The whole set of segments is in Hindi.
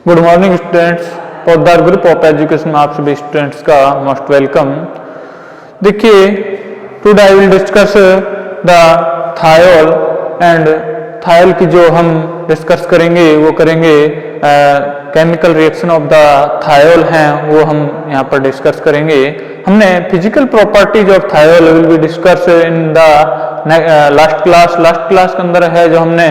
गुड मॉर्निंग स्टूडेंट्स, पौधार ग्रुप ऑफ एजुकेशन में आप सभी स्टूडेंट्स का मोस्ट वेलकम। देखिए, today I will discuss the thiol and thiol की जो हम डिस्कस करेंगे वो करेंगे chemical reaction of the thiol हैं वो हम यहाँ पर डिस्कस करेंगे। हमने physical properties of thiol will be discuss in the last class के अंदर है जो हमने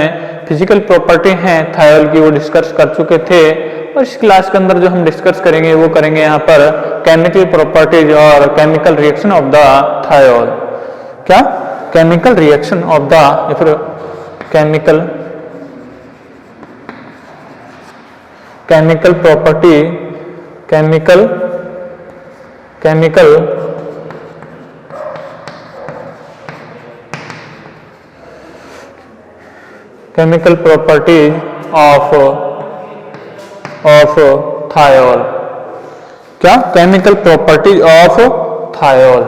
फिजिकल प्रॉपर्टी हैं थायोल की वो डिस्कस कर चुके थे, और इस क्लास के अंदर जो हम डिस्कस करेंगे वो करेंगे यहाँ पर केमिकल प्रॉपर्टीज और chemical reaction of the thiol. क्या केमिकल रिएक्शन ऑफ द या फिर chemical property chemical properties of thiol. क्या chemical properties of thiol.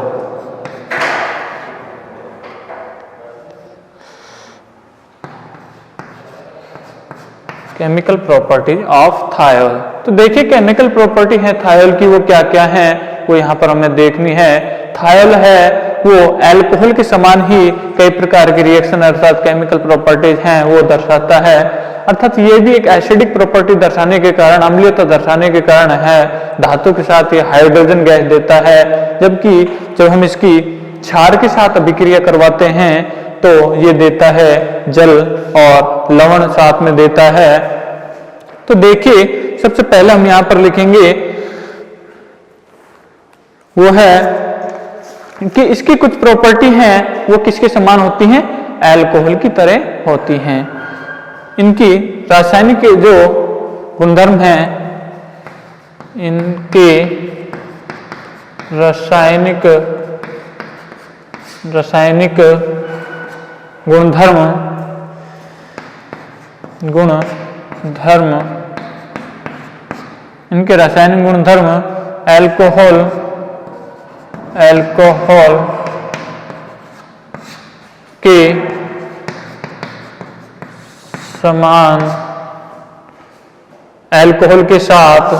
Chemical properties of thiol. तो देखिए, केमिकल प्रॉपर्टी है थायोल की वो क्या क्या है वो यहाँ पर हमें देखनी है। थायोल है वो अल्कोहल के समान ही कई प्रकार की रिएक्शन अर्थात केमिकल प्रॉपर्टीज हैं वो दर्शाता है, अर्थात ये भी एक एसिडिक प्रॉपर्टी दर्शाने के कारण, अम्लीयता दर्शाने के कारण है। धातु के साथ ये हाइड्रोजन गैस देता है, जबकि जब हम इसकी क्षार के साथ अभिक्रिया करवाते हैं तो ये देता है जल और लवण साथ में देता है। तो देखिए, सबसे पहले हम यहाँ पर लिखेंगे वो है कि इसकी कुछ प्रॉपर्टी हैं वो किसके समान होती हैं, अल्कोहल की तरह होती हैं। इनकी रासायनिक जो गुणधर्म हैं, इनके रासायनिक गुणधर्म इनके रासायनिक गुणधर्म अल्कोहल के समान, अल्कोहल के साथ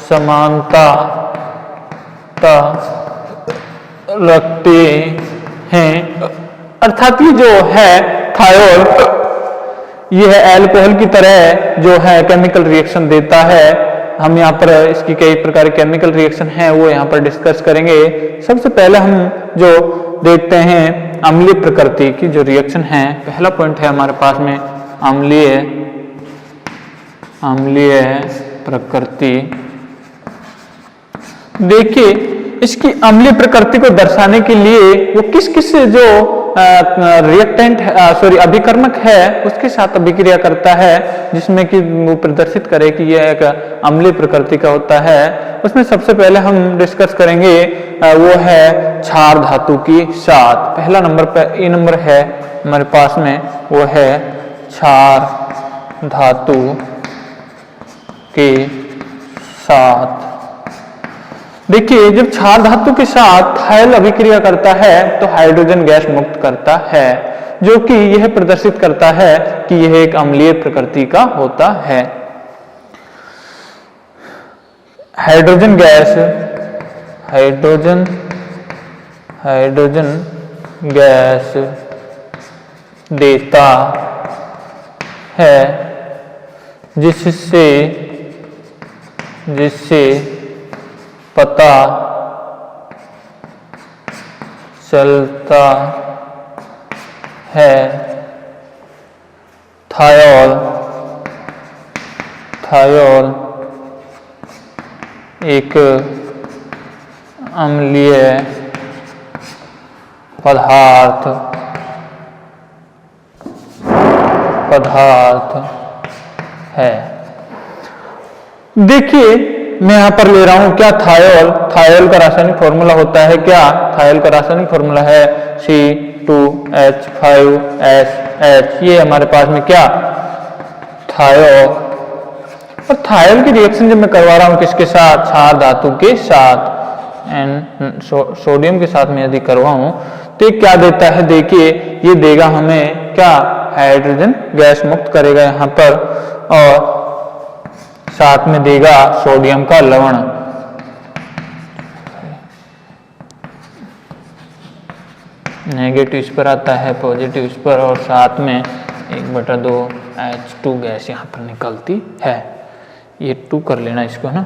समानता रखते हैं। अर्थात ये जो है थायोल, ये है अल्कोहल की तरह जो है केमिकल रिएक्शन देता है। हम यहाँ पर इसकी कई प्रकार के केमिकल रिएक्शन हैं वो यहाँ पर डिस्कस करेंगे। सबसे पहले हम जो देखते हैं अम्लीय प्रकृति की जो रिएक्शन है, पहला पॉइंट है हमारे पास में अम्लीय प्रकृति। देखिए, इसकी अम्लीय प्रकृति को दर्शाने के लिए वो किस जो रिएक्टेंट अभिकर्मक है उसके साथ अभिक्रिया करता है, जिसमें कि वो प्रदर्शित करे कि यह एक अम्लीय प्रकृति का होता है। उसमें सबसे पहले हम डिस्कस करेंगे वो है क्षार धातु की साथ। पहला नंबर पर ए नंबर है हमारे पास में, वो है क्षार धातु के साथ। देखिए, जब क्षार धातु के साथ थायोल अभिक्रिया करता है तो हाइड्रोजन गैस मुक्त करता है, जो कि यह प्रदर्शित करता है कि यह एक अम्लीय प्रकृति का होता है। हाइड्रोजन गैस देता है, जिससे पता चलता है थायोल एक अम्लीय पदार्थ है। देखिए, मैं यहां पर ले रहा हूं क्या थायोल का रासायनिक फॉर्मूला होता है। क्या थायोल का रासायनिक फॉर्मूला है C2H5SH। ये हमारे पास में क्या थायोल, और थायोल की रिएक्शन जब मैं करवा रहा हूं किसके साथ, क्षार धातु के साथ, सोडियम के साथ में यदि करवाऊं तो क्या देता है। देखिए, ये देगा हमें क्या हाइड्रोजन गैस मुक्त करेगा यहाँ पर और साथ में देगा सोडियम का लवण। नेगेटिव इस पर आता है, पॉजिटिव इस पर, और साथ में 1/2 H2 गैस यहाँ पर निकलती है। ये 2 कर लेना इसको ना।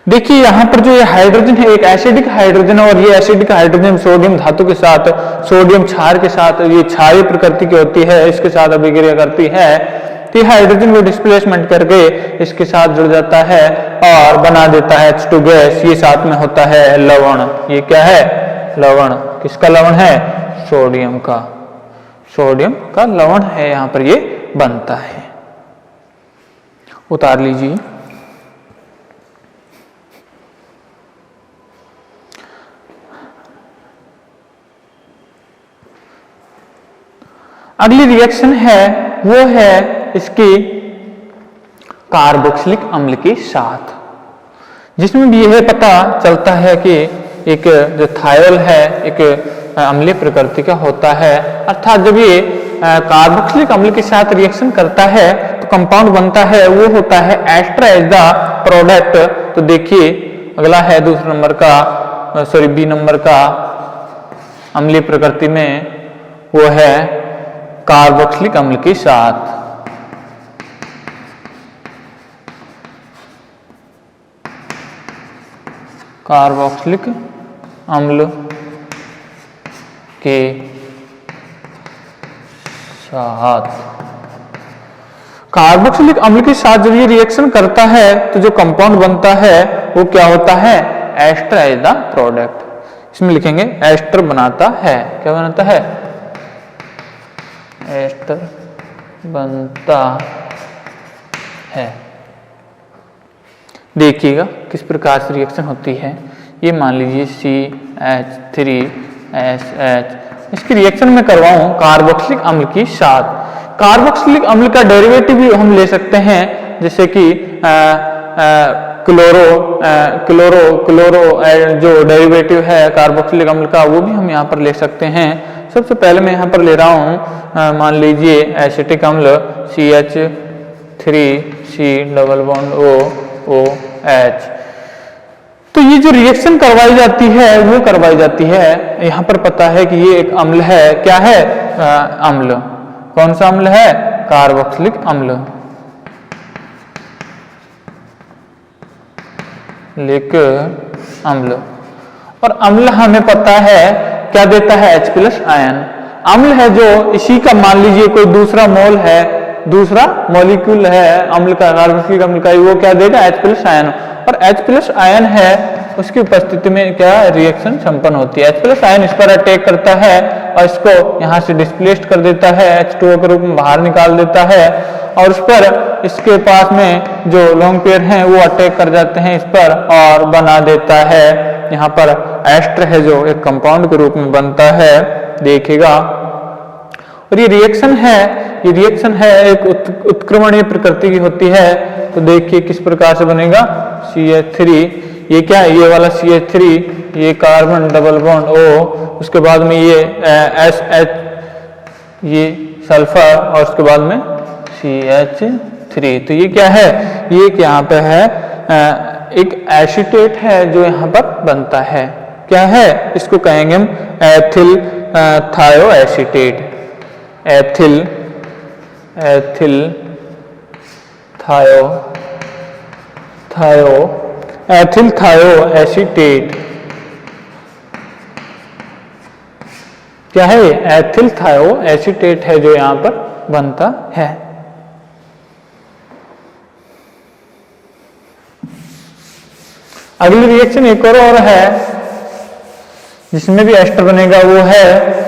देखिए यहाँ पर जो ये हाइड्रोजन है एक एसिडिक हाइड्रोजन है और ये एसिडिक हाइड्रोजन सोडियम धातु के साथ, सोडियम क्षार के साथ, ये क्षारीय प्रकृति की होती है, इसके साथ अभिक्रिया करती है। तो हाइड्रोजन को डिस्प्लेसमेंट करके इसके साथ जुड़ जाता है और बना देता है H2 गैस। ये साथ में होता है लवण। ये क्या है? लवण। किसका लवण है? सोडियम का। सोडियम का लवण है, यहाँ पर ये बनता है। उतार लीजिए। अगली रिएक्शन है वो है इसकी कार्बोक्सिलिक अम्ल के साथ, जिसमें भी यह पता चलता है कि एक जो थायोल है एक अम्लीय प्रकृति का होता है। अर्थात जब ये कार्बोक्सिलिक अम्ल के साथ रिएक्शन करता है तो कंपाउंड बनता है वो होता है एस्टर एज द प्रोडक्ट। तो देखिए अगला है दूसरे नंबर का बी नंबर का अम्लीय प्रकृति में वो है कार्बोक्सिलिक अम्ल के साथ। कार्बोक्सिलिक अम्ल के साथ, कार्बोक्सिलिक अम्ल के साथ जब ये रिएक्शन करता है तो जो कंपाउंड बनता है वो क्या होता है? Ester as the product. इसमें लिखेंगे एस्टर बनाता है। क्या बनाता है? एस्टर बनता है। देखिएगा किस प्रकार से रिएक्शन होती है। ये मान लीजिए CH3SH, इसकी रिएक्शन में करवाऊं कार्बोक्सिलिक अम्ल के साथ। कार्बोक्सिलिक अम्ल का डेरिवेटिव भी हम ले सकते हैं, जैसे कि क्लोरो जो डेरिवेटिव है कार्बोक्सिलिक अम्ल का वो भी हम यहाँ पर ले सकते हैं। सबसे पहले मैं यहाँ पर ले रहा हूँ मान लीजिए एसिटिक अम्ल CH3COOH। तो ये जो रिएक्शन करवाई जाती है वो करवाई जाती है, यहाँ पर पता है कि ये एक अम्ल है। क्या है? अम्ल। कौन सा अम्ल है? कार्बोक्सिलिक अम्ल। लिक अम्ल। और अम्ल हमें पता है क्या देता है? H+ ion. अम्ल है जो इसी का मान लीजिए कोई दूसरा मोल है, दूसरा मॉलिक्यूल है अम्ल का, कार्बोक्सिलिक अम्ल का, वो क्या देगा? H+ ion. और H+ आयन है उसकी उपस्थिति में क्या रिएक्शन संपन्न होती है? H+ आयन इस पर अटैक करता है और इसको यहाँ से डिस्प्लेस्ड कर देता है, H2O के रूप में बाहर निकाल देता है। और उस पर इसके पास में जो लॉन्ग पेयर हैं वो अटैक कर जाते हैं इस पर और बना देता है यहाँ पर एस्टर है जो एक कंपाउंड के रूप में बनता है। देखिएगा। और ये रिएक्शन है एक उत्क्रमणीय प्रकृति की होती है। तो देखिए किस प्रकार से बनेगा। CH3, ये क्या है? ये वाला CH3, ये कार्बन डबल बॉन्ड O, उसके बाद में ये SH, ये सल्फर, और उसके बाद में CH3। तो ये क्या है? ये यहाँ पे है एक एसीटेट है जो यहाँ पर बनता है। क्या है? इसको कहेंगे हम एथिल थायोएसीटेट। एथिल थायोएसीटेट। क्या है? एथिल थायोएसीटेट है जो यहाँ पर बनता है। अगली रिएक्शन एक और है जिसमें भी एस्टर बनेगा, वो है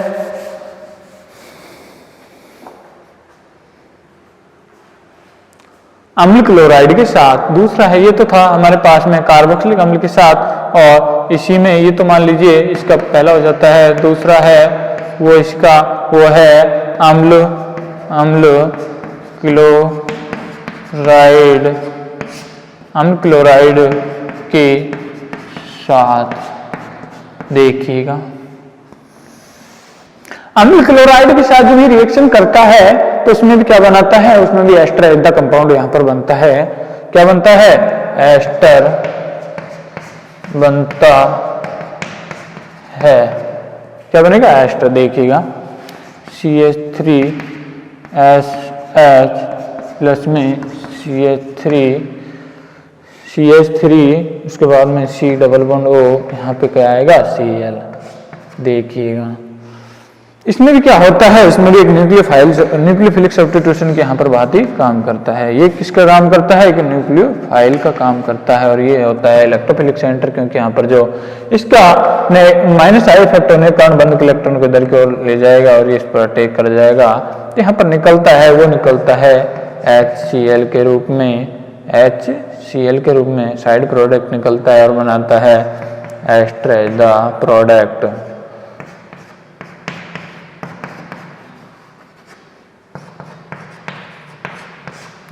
अम्ल क्लोराइड के साथ। दूसरा है, ये तो था हमारे पास में कार्बोक्सिलिक अम्ल के साथ, और इसी में ये तो मान लीजिए इसका पहला हो जाता है। दूसरा है वो इसका वो है अम्ल क्लोराइड के साथ। देखिएगा अम्ल क्लोराइड के साथ जब ये रिएक्शन करता है तो उसमें भी क्या बनाता है, उसमें भी एस्टर एज द कंपाउंड यहां पर बनता है। क्या बनता है, एस्टर बनता है। क्या बनेगा, एस्टर। देखिएगा CH3SH प्लस में CH3 उसके बाद में C डबल बॉन्ड O, यहाँ पे क्या आएगा Cl। देखिएगा इसमें भी क्या होता है, इसमें भी एक न्यूक्लियोफिलिक सब्स्टिट्यूशन के यहाँ पर बात ही काम करता है। ये किसका काम करता है, कि न्यूक्लियोफाइल का काम करता है। और ये होता है इलेक्ट्रोफिलिक सेंटर, क्योंकि यहाँ पर जो इसका माइनस आई इफेक्ट होने के कारण बंधक इलेक्ट्रॉन को इधर की ओर ले जाएगा और ये इस पर अटैक कर जाएगा। यहाँ पर निकलता है, वो निकलता है HCl के रूप में, HCl के रूप में साइड प्रोडक्ट निकलता है और बनाता है ester as the product.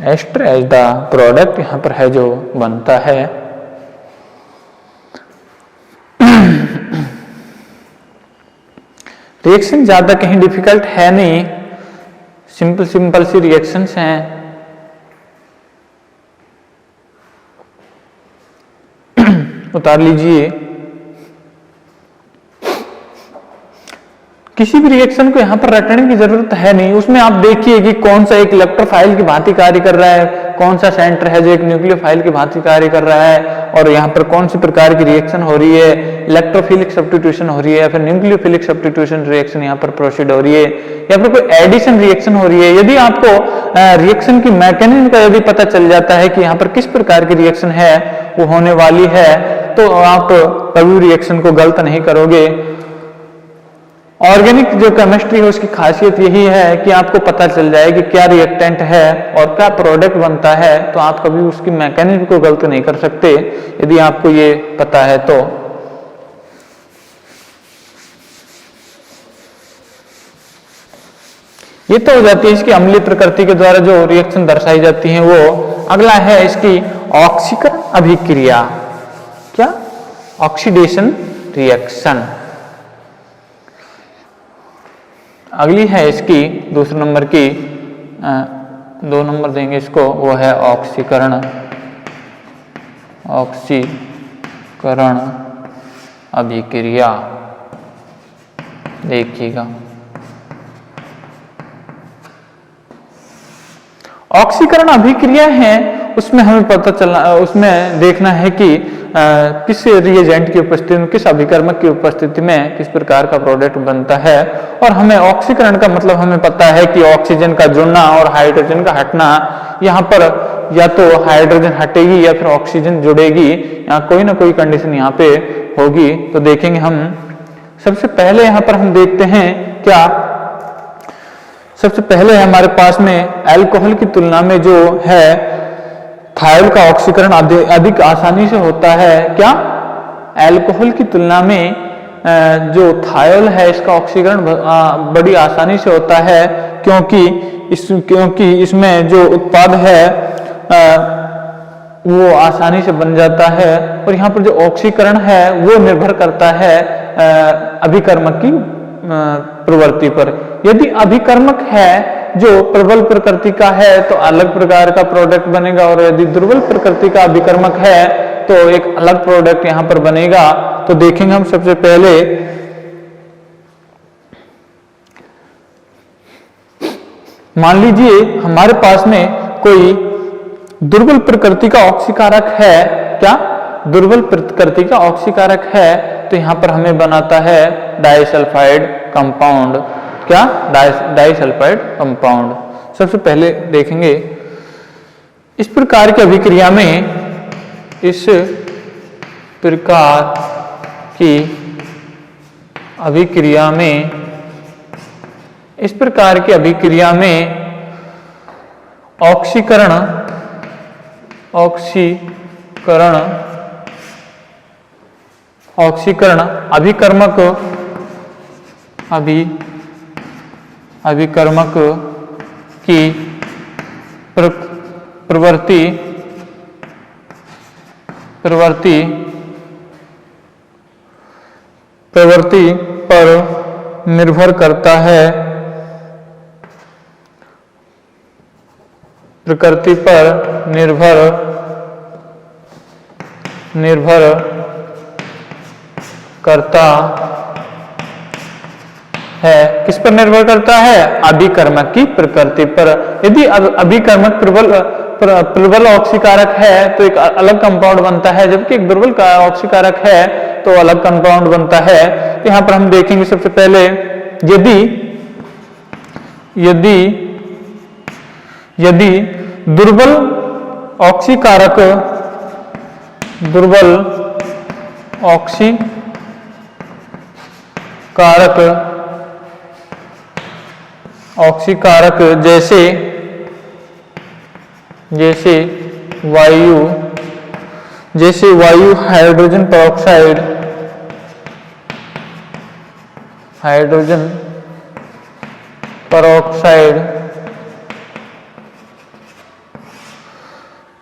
Ester as the product यहाँ पर है जो बनता है। रिएक्शन ज्यादा कहीं डिफिकल्ट है नहीं, सिंपल सी रिएक्शंस हैं। उतार लीजिए। किसी भी रिएक्शन को यहां पर रटने की जरूरत है नहीं, उसमें आप देखिए कि कौन सा एक इलेक्ट्रोफाइल की भांति कार्य कर रहा है, कौन सा सेंटर है जो एक न्यूक्लियोफाइल की भांति कार्य कर रहा है, और यहाँ पर कौन सी प्रकार की रिएक्शन हो रही है, इलेक्ट्रोफिलिक सब्स्टिट्यूशन हो रही है या फिर न्यूक्लियोफिलिक सब्स्टिट्यूशन रिएक्शन यहाँ पर प्रोसीड हो रही है, या फिर कोई एडिशन रिएक्शन हो रही है। यदि आपको रिएक्शन की मैकेनिज्म का यदि पता चल जाता है कि यहाँ पर किस प्रकार की रिएक्शन है वो होने वाली है, तो आप कभी रिएक्शन को गलत नहीं करोगे। ऑर्गेनिक जो केमिस्ट्री है उसकी खासियत यही है कि आपको पता चल जाए कि क्या रिएक्टेंट है और क्या प्रोडक्ट बनता है, तो आप कभी उसकी मैकेनिज्म को गलत नहीं कर सकते यदि आपको ये पता है तो। ये तो हो जाती है इसकी अम्लीय प्रकृति के द्वारा जो रिएक्शन दर्शाई जाती है वो। अगला है इसकी ऑक्सीकरण अभिक्रिया। क्या, ऑक्सीडेशन रिएक्शन। अगली है इसकी दूसरे नंबर की, 2 नंबर देंगे इसको, वो है ऑक्सीकरण अभिक्रिया। देखिएगा ऑक्सीकरण अभिक्रिया है, उसमें हमें पता चलना, उसमें देखना है कि किस रिएजेंट की उपस्थिति में, किस अभिकर्मक की उपस्थिति में किस प्रकार का प्रोडक्ट बनता है। और हमें ऑक्सीकरण का मतलब हमें पता है कि ऑक्सीजन का जुड़ना और हाइड्रोजन का हटना, यहाँ पर या तो हाइड्रोजन हटेगी या फिर ऑक्सीजन जुड़ेगी, यहाँ कोई ना कोई कंडीशन यहाँ पे होगी। तो देखेंगे हम, सबसे पहले यहाँ पर हम देखते हैं क्या, सबसे पहले हमारे पास में अल्कोहल की तुलना में जो है थायल का ऑक्सीकरण अधिक आसानी से होता है। क्या, अल्कोहल की तुलना में जो थायल है इसका ऑक्सीकरण बड़ी आसानी से होता है, क्योंकि इसमें जो उत्पाद है वो आसानी से बन जाता है। और यहाँ पर जो ऑक्सीकरण है वो निर्भर करता है अभिकर्मक की प्रवृत्ति पर। यदि अभिकर्मक है जो प्रबल प्रकृति का है तो अलग प्रकार का प्रोडक्ट बनेगा, और यदि दुर्बल प्रकृति का अभिकर्मक है तो एक अलग प्रोडक्ट यहां पर बनेगा। तो देखेंगे हम सबसे पहले, मान लीजिए हमारे पास में कोई दुर्बल प्रकृति का ऑक्सीकारक है। क्या, दुर्बल प्रकृति का ऑक्सीकारक है, तो यहां पर हमें बनाता है डाइसल्फाइड कंपाउंड। क्या, डाइसल्फाइड कंपाउंड। सबसे पहले देखेंगे इस प्रकार की अभिक्रिया में, इस प्रकार की अभिक्रिया में ऑक्सीकरण अभिकर्मक की प्रवृत्ति प्रवृत्ति पर निर्भर करता है, प्रकृति पर निर्भर करता है। किस पर निर्भर करता है? अभिकर्मक की प्रकृति पर। यदि अभिकर्मक प्रबल ऑक्सीकारक है तो एक अलग कंपाउंड बनता है, जबकि एक दुर्बल का ऑक्सीकारक है तो अलग कंपाउंड बनता है। यहां पर हम देखेंगे सबसे पहले, यदि दुर्बल ऑक्सीकारक जैसे वायु हाइड्रोजन पेरोक्साइड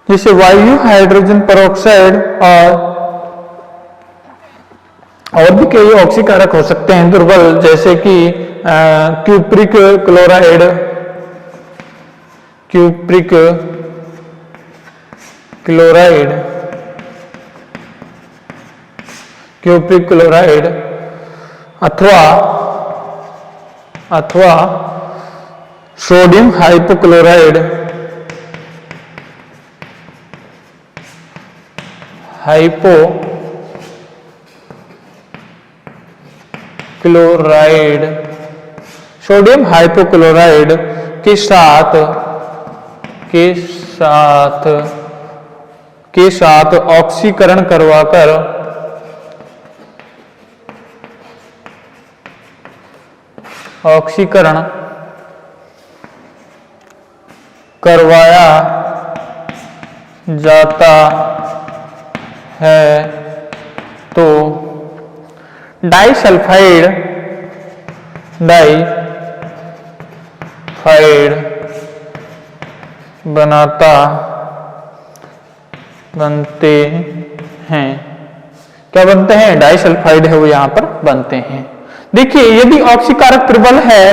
जैसे वायु हाइड्रोजन पेरोक्साइड और भी कई ऑक्सीकारक हो सकते हैं दुर्बल, जैसे कि क्यूप्रिक क्लोराइड अथवा सोडियम हाइपोक्लोराइड सोडियम हाइपोक्लोराइड के साथ ऑक्सीकरण करवाया जाता है तो डाइसल्फाइड बनते हैं। क्या बनते हैं? डाइसल्फाइड है वो यहां पर बनते हैं। देखिए, यदि ऑक्सीकारक प्रबल है,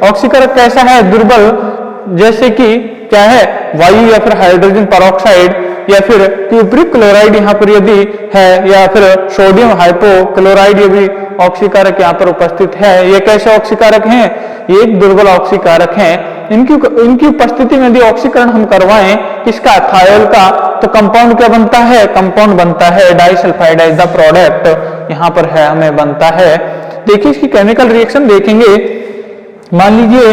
ऑक्सीकारक कैसा है? दुर्बल, जैसे कि क्या है? वायु या फिर हाइड्रोजन पेरोक्साइड या फिर क्यूप्रिक क्लोराइड यहाँ पर यदि है, या फिर सोडियम हाइपोक्लोराइड यदि ऑक्सीकारक यहाँ पर उपस्थित है, ये कैसे ऑक्सीकारक हैं? ये एक दुर्बल ऑक्सीकारक हैं। इनकी उपस्थिति में यदि ऑक्सीकरण हम करवाएं किसका? थायोल का, तो कंपाउंड क्या बनता है? कंपाउंड बनता है डाइसल्फाइड एज द प्रोडक्ट यहाँ पर है हमें बनता है। देखिए इसकी केमिकल रिएक्शन देखेंगे। मान लीजिए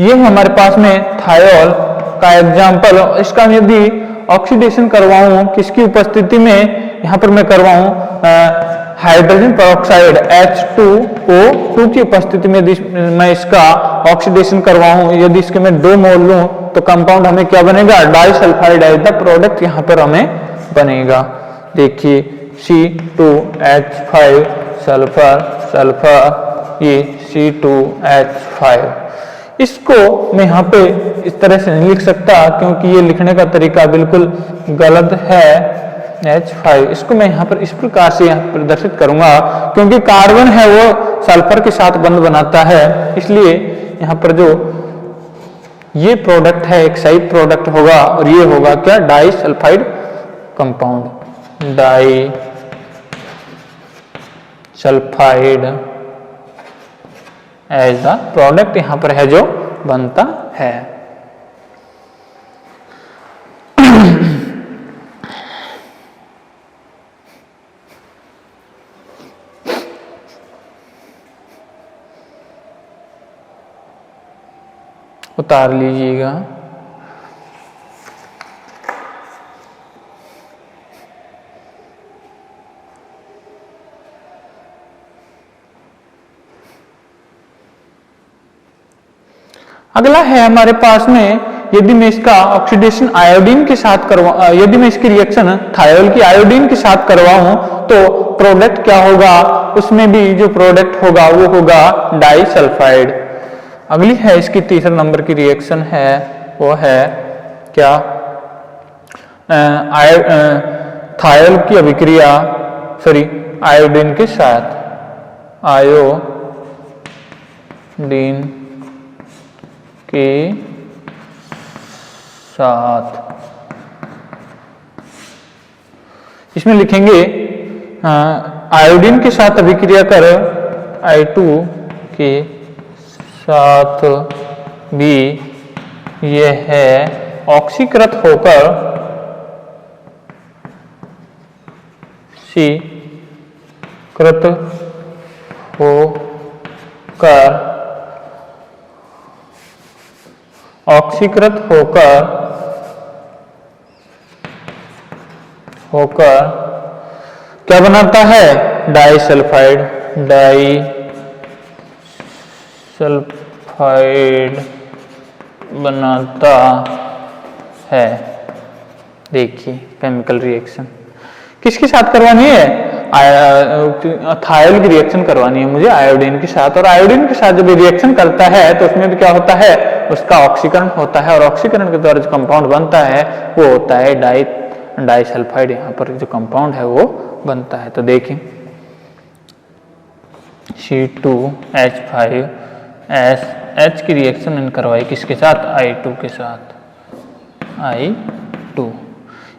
ये हमारे पास में थायोल का एग्जाम्पल, इसका यदि ऑक्सीडेशन करवाऊं किसकी उपस्थिति में? यहाँ पर मैं करवाऊं हाइड्रोजन पेरोक्साइड H2O2 की उपस्थिति में मैं इसका ऑक्सीडेशन करवाऊं, यदि इसके मैं 2 मोल लूं तो कंपाउंड हमें क्या बनेगा? डाइसल्फाइड एज द प्रोडक्ट यहाँ पर हमें बनेगा। देखिए C2H5 सल्फर ये C2H5। इसको मैं यहाँ पे इस तरह से नहीं लिख सकता क्योंकि ये लिखने का तरीका बिल्कुल गलत है। H5 इसको मैं यहाँ पर इस प्रकार से यहाँ प्रदर्शित करूंगा, क्योंकि कार्बन है वो सल्फर के साथ बंध बनाता है, इसलिए यहाँ पर जो ये प्रोडक्ट है एक सही प्रोडक्ट होगा और ये होगा क्या? Disulphide compound, disulphide as the product यहाँ पर है जो बनता है। उतार लीजिएगा। अगला है हमारे पास में, यदि मैं इसका ऑक्सीडेशन आयोडीन के साथ यदि मैं इसकी रिएक्शन थायोल की आयोडीन के साथ करवाऊं तो प्रोडक्ट क्या होगा? उसमें भी जो प्रोडक्ट होगा वो होगा डाइसल्फाइड। अगली है इसकी तीसरे नंबर की रिएक्शन है, वो है क्या? थायल की अभिक्रिया आयोडीन के साथ, आयोडीन के साथ, इसमें लिखेंगे आयोडीन के साथ अभिक्रिया कर I2 के साथ भी यह है ऑक्सीकृत होकर ऑक्सीकृत होकर क्या बनाता है? डाइसल्फाइड बनाता है। देखिए केमिकल रिएक्शन किसके साथ करवानी है? थायल की रिएक्शन करवानी है मुझे आयोडीन के साथ, और आयोडीन के साथ जब रिएक्शन करता है तो उसमें भी क्या होता है? उसका ऑक्सीकरण होता है, और ऑक्सीकरण के द्वारा जो कंपाउंड बनता है वो होता है डाइसल्फाइड। यहाँ पर जो कंपाउंड है वो बनता है। तो देखिए C2H5H की रिएक्शन मैंने करवाई किसके साथ? I2 के साथ, I2।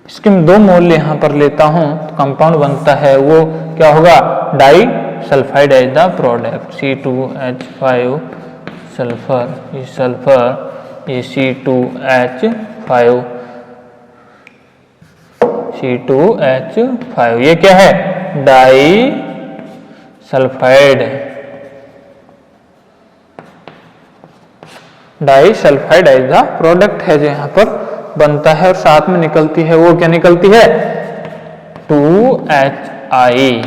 इसके मैं 2 मोल यहाँ पर लेता हूँ तो कंपाउंड बनता है वो क्या होगा? Disulphide as the product. C2H5 sulphur, ये सल्फर, ये C2H5, ये क्या है? डाइसल्फाइड एज द प्रोडक्ट है जो यहाँ पर बनता है, और साथ में निकलती है वो क्या निकलती है? 2HI।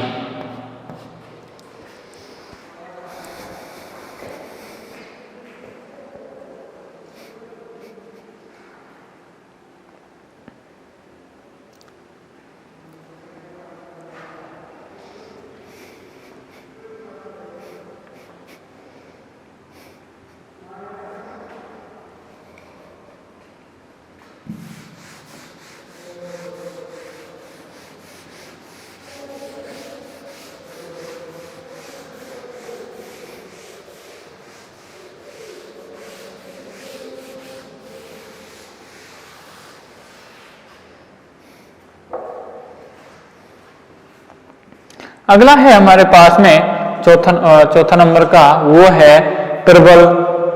अगला है हमारे पास में चौथा नंबर का, वो है प्रबल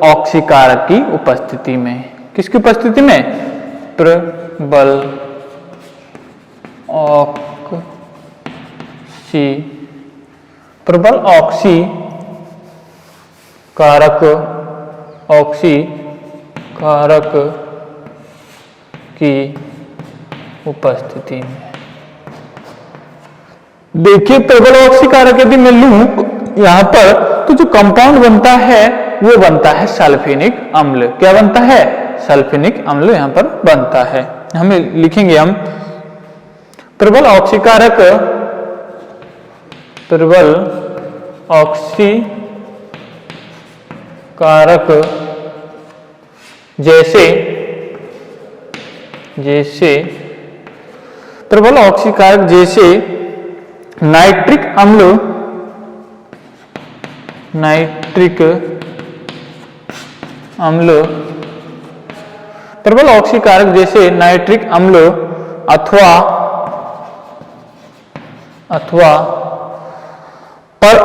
ऑक्सीकारक की उपस्थिति में। किसकी उपस्थिति में? प्रबल ऑक्सीकारक की उपस्थिति में। देखिए प्रबल ऑक्सीकारक यदि मैं लूं यहां पर तो जो कंपाउंड बनता है वो बनता है सल्फेनिक अम्ल। क्या बनता है? सल्फेनिक अम्ल यहां पर बनता है। हमें लिखेंगे हम प्रबल ऑक्सीकारक जैसे प्रबल ऑक्सीकारक जैसे नाइट्रिक अम्ल प्रबल ऑक्सीकारक जैसे नाइट्रिक अम्ल अथवा पर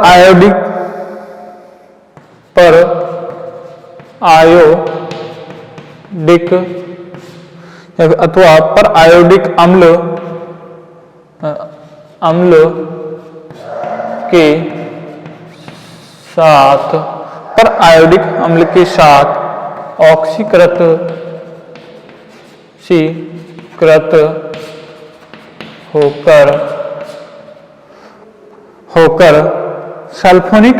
आयोडिक अम्ल के साथ ऑक्सीकृत होकर सल्फोनिक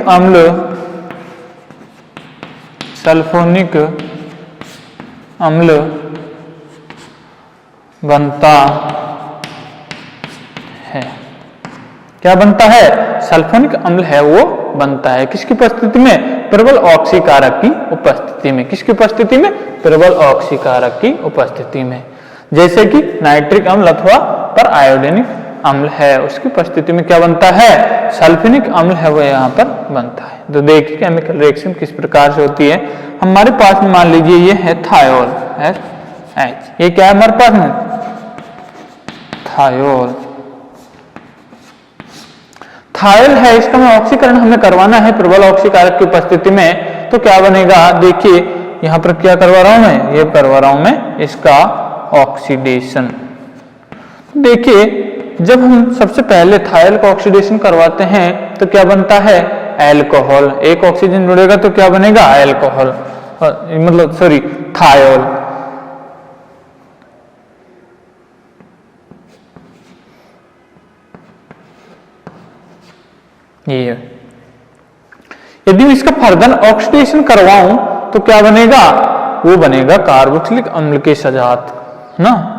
अम्ल बनता है। क्या बनता है? सल्फोनिक अम्ल है वो बनता है। किसकी उपस्थिति में? प्रबल ऑक्सीकारक की उपस्थिति में। किसकी उपस्थिति में? प्रबल ऑक्सीकारक की उपस्थिति में, जैसे कि नाइट्रिक अम्ल अथवा पर आयोडीनिक अम्ल है उसकी उपस्थिति में क्या बनता है, सल्फ्यूरिक अम्ल है वो यहाँ पर बनता है। तो देखिए केमिकल रिएक्शन किस प्रकार से होती है। हमारे पास में मान लीजिए ये है थायोल H, ये क्या है हमारे पास में, थायोल। थायल है, इसका में ऑक्सीकरण हमें करवाना है प्रबल ऑक्सीकारक की उपस्थिति में। तो क्या बनेगा, देखिए यहां पर क्या करवा रहा हूं मैं, ये करवा रहा हूं मैं इसका ऑक्सीडेशन। देखिए जब हम सबसे पहले थायल का ऑक्सीडेशन करवाते हैं तो क्या बनता है, एल्कोहल। एक ऑक्सीजन जुड़ेगा तो क्या बनेगा, एल्कोहल, मतलब सॉरी थायोल। ये यदि मैं इसका फर्दर ऑक्सीडेशन करवाऊं तो क्या बनेगा, वो बनेगा कार्बोक्सिलिक अम्ल के सजात ना।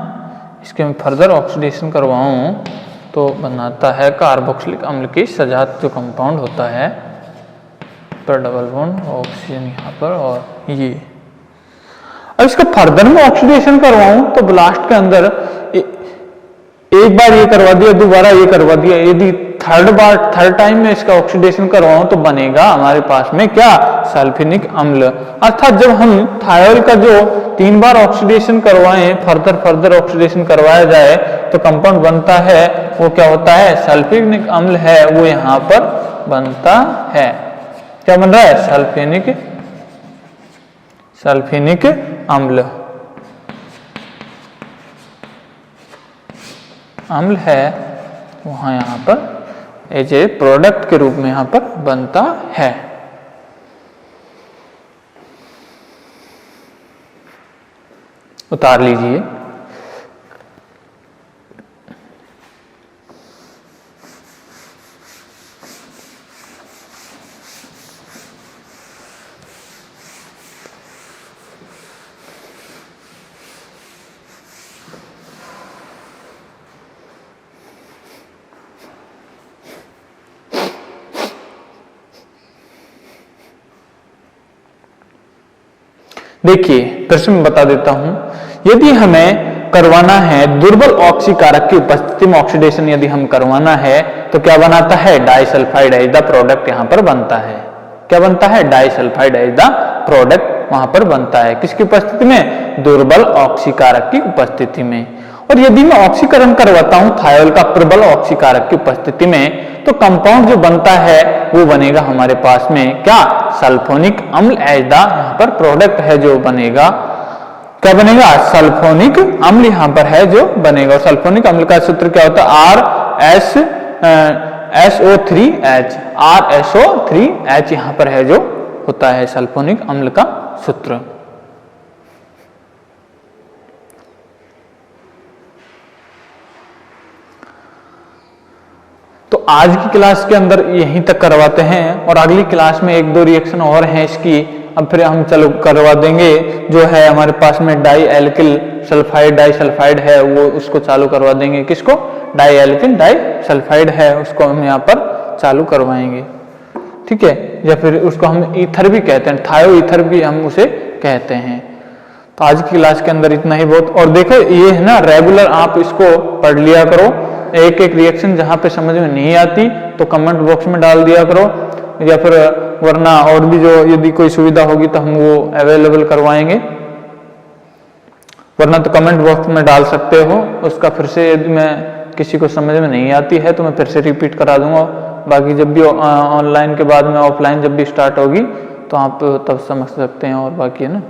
इसके मैं फर्दर ऑक्सीडेशन करवाऊं तो बनाता है कार्बोक्सिलिक अम्ल के सजात जो कंपाउंड होता है, पर डबल बॉन्ड ऑक्सीजन यहाँ पर और ये। अब इसका फर्दर में ऑक्सीडेशन करवाऊं तो ब्लास्ट के अंदर एक बार ये करवा दिया, दोबारा ये करवा दिया, यदि थर्ड टाइम में इसका ऑक्सीडेशन करवाऊं तो बनेगा हमारे पास में क्या, सल्फ्यूरिक अम्ल। अर्थात जब हम थायोल का जो 3 बार ऑक्सीडेशन करवाएं, फर्दर ऑक्सीडेशन करवाया जाए तो कंपाउंड बनता है वो क्या होता है, सल्फ्यूरिक अम्ल है वो यहाँ पर बनता है। क्या बन रहा है, सल्फ्यूरिक अम्ल है वहां यहाँ पर एज ए प्रोडक्ट के रूप में यहाँ पर बनता है। उतार लीजिए। देखिए फिर से मैं बता देता हूं, यदि हमें करवाना है दुर्बल ऑक्सीकारक की उपस्थिति में ऑक्सीडेशन यदि हम करवाना है तो क्या बनाता है, डाइसल्फाइड एज द प्रोडक्ट यहां पर बनता है। क्या बनता है, डाइसल्फाइड एज द प्रोडक्ट वहां पर बनता है। किसकी उपस्थिति में, दुर्बल ऑक्सीकारक की उपस्थिति में। और यदि मैं ऑक्सीकरण करवाता हूं थायोल का प्रबल ऑक्सीकारक की उपस्थिति में तो कंपाउंड जो बनता है वो बनेगा हमारे पास में क्या, सल्फोनिक अम्ल एज द यहाँ पर प्रोडक्ट है जो बनेगा। क्या बनेगा, सल्फोनिक अम्ल यहाँ पर है जो बनेगा। और सल्फोनिक अम्ल का सूत्र क्या होता है, RSO3H यहाँ पर है जो होता है सल्फोनिक अम्ल का सूत्र। तो आज की क्लास के अंदर यहीं तक करवाते हैं और अगली क्लास में 1-2 रिएक्शन और हैं इसकी, अब फिर हम चलो करवा देंगे। जो है हमारे पास में डाई एल्किल सल्फाइड डाइसल्फाइड है वो उसको चालू करवा देंगे। किसको, डाई एल्किल डाइसल्फाइड है उसको हम यहाँ पर चालू करवाएंगे, ठीक है। या फिर उसको हम ईथर भी कहते हैं, थायो ईथर भी हम उसे कहते हैं। तो आज की क्लास के अंदर इतना ही बहुत। और देखो ये है ना रेगुलर आप इसको पढ़ लिया करो। एक रिएक्शन जहां पे समझ में नहीं आती तो कमेंट बॉक्स में डाल दिया करो, या फिर वरना और भी जो यदि कोई सुविधा होगी तो हम वो अवेलेबल करवाएंगे, वरना तो कमेंट बॉक्स में डाल सकते हो। उसका फिर से यदि मैं किसी को समझ में नहीं आती है तो मैं फिर से रिपीट करा दूंगा। बाकी जब भी ऑनलाइन के बाद में ऑफलाइन जब भी स्टार्ट होगी तो आप तब समझ सकते हैं। और बाकी है ना।